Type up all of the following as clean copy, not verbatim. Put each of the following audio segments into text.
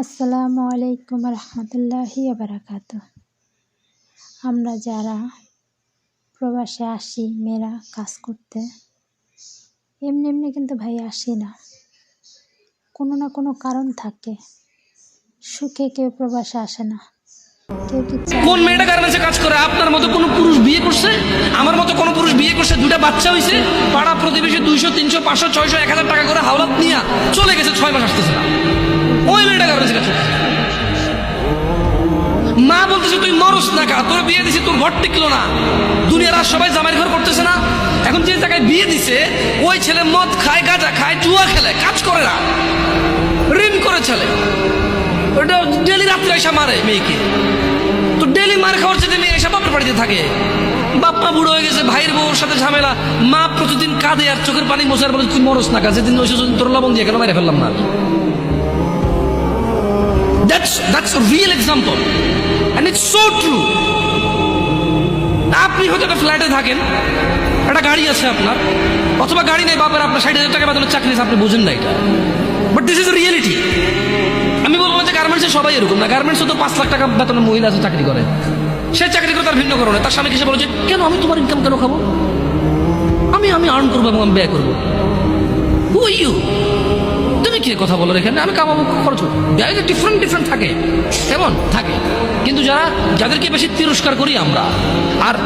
আসসালামু আলাইকুম রহমতুল্লাহি বারাকাতু। আমরা যারা প্রবাসে আসি মেয়েরা কাজ করতে, এমনি এমনি কিন্তু ভাই আসি না, কোনো না কোনো কারণ থাকে। সুখে কেউ প্রবাসে আসে না, কেউ কি চায় কোন মেয়েটা গার্মেন্টসে কাজ করে? আপনার মতো কোনো পুরুষ বিয়ে করছে? আমার মতো কোনো পুরুষ বিয়ে করছে? দুটা বাচ্চা হয়েছে, পাড়া প্রতিবেশী 200 300 500 600 1000 টাকা করে হাওলাত নিয়ে চলে গেছে, 6 মাস আসতেছে না। ওই মেয়েটা গার্মেন্টসে কাজ করে। মা বলতেছে তুই মরস না কা, তোর বিয়ে দিছে, তোর ঘর টিকলো না। দুনিয়ার আর সবাই জামাইয়ের ঘর করতেছে না। এখন যে জায়গায় বিয়ে দিছে ওই ছেলে মদ খায়, গাঁজা খায়, জুয়া খেলে, কাজ করে না, ঋণ করে ছেলে। ওটা ডেলি রাত্রে এসে মারে মেয়েকে। তো ডেলি মার খাওয়ার চেয়ে মেয়ে এসে বাপের বাড়িতে থাকে। বাপ মা বুড়ো হয়ে গেছে, ভাইয়ের বউর সাথে ঝামেলা, মা প্রতিদিন কাঁদে আর চোখের পানি মোছার বলে তুই মরস না কা, যেদিন ওই সেদিন তোর লবণ দিয়ে কেন মেরে ফেললাম না। That's a real example and it's so true. আপনি হয়তো একটা ফ্ল্যাটে থাকেন, একটা গাড়ি আছে আপনার, অথবা গাড়ি নেই, বাপের আপনার 60,000 টাকা বেতনের চাকরি আছে, আপনি বোঝেন না এটা, but this is a reality. আমি বলবো যে গার্মেন্টসে সবাই এরকম না। গার্মেন্টসে তো 5 লাখ টাকা বেতনের মহিলা আছে, চাকরি করে। সে চাকরি করে তার ভিন্ন কারণে, তার স্বামীকে সে বলেছে কেন আমি তোমার ইনকাম কেন খাবো, আমি আর্ন করবো এবং আমি ব্যয় করবো। হু আর ইউ? তুমি কি কথা বলো এখানে? আমি কামাবো, খরচ করবো। ব্যয় ডিফারেন্ট থাকে, কেমন থাকে। কিন্তু যাদেরকে বেশি তিরস্কার করি আমরা। আর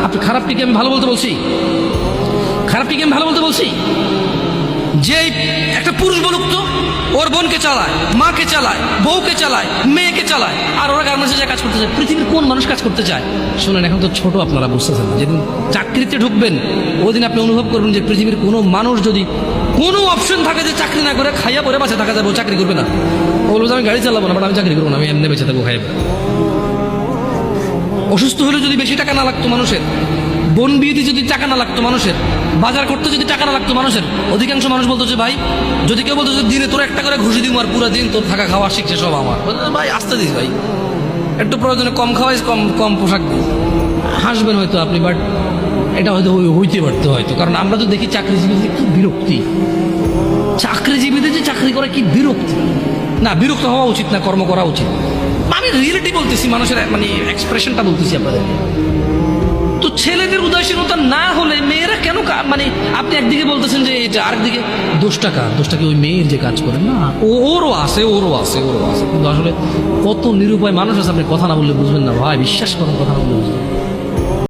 আপনি খারাপটিকে আমি ভালো বলতে বলছি, খারাপটিকে আমি ভালো বলতে বলছি। যে একটা পুরুষ বলুক তো, ওর বোনকে চালায়, মাকে চালায়, বউকে চালায়, মেয়েকে চালায়, আর ওরা গার্মেন্টসে যায় কাজ করতে চায়। পৃথিবীর কোন মানুষ কাজ করতে চায়? শোনেন, এখন তো ছোট, আপনারা বুঝতেছেন না। যেদিন চাকরিতে ঢুকবেন ওই দিন আপনি অনুভব করবেন যে পৃথিবীর কোনো মানুষ যদি কোনো অপশন থাকে যে চাকরি না করে খাইয়া পরে বাঁচে থাকা যাবে, ও চাকরি করবে না। ও বলবো যে আমি গাড়ি চালাবো না, বাট আমি চাকরি করবো না, আমি এমনি বেঁচে থাকবো খাইয়া। অসুস্থ হলে যদি বেশি টাকা না লাগতো মানুষের, বোন বিয়েতে যদি টাকা না লাগতো মানুষের, বাজার করতে যদি টাকা না লাগতো মানুষের, অধিকাংশ মানুষ বলতো যে ভাই, যদি কেউ বলতো যে দিনে তোর একটা করে ঘুষি দিব আর পুরো দিন তোর থাকা খাওয়া শিখছে সব আমার, ভাই আসতে দিস ভাই, একটু প্রয়োজনে কম খাওয়াইস, কম পোশাক দিস, হাসবেন হয়তো আপনি, বাট এটা হয়তো হইতে পারতো হয়তো। কারণ আমরা তো দেখি চাকরিজীবীদের কি বিরক্তি, চাকরিজীবীদের যে চাকরি করে কি বিরক্তি। না, বিরক্ত হওয়া উচিত না, কর্ম করা উচিত। আমি রিয়েলিটি বলতেছি, মানুষের মানে এক্সপ্রেশনটা বলতেছি আপনাদের। তো ছেলেদের উদাসীনতা না হলে মেয়েরা কেন মানে আপনি একদিকে বলতেছেন যে এটা, আরেকদিকে দোষটাকে ওই মেয়ের যে কাজ করে না, ওরও আছে। কিন্তু আসলে কত নিরুপায় মানুষ আছে, আপনি কথা না বললে বুঝবেন না ভাই, বিশ্বাস করেন, কথা না বললে বুঝবেন।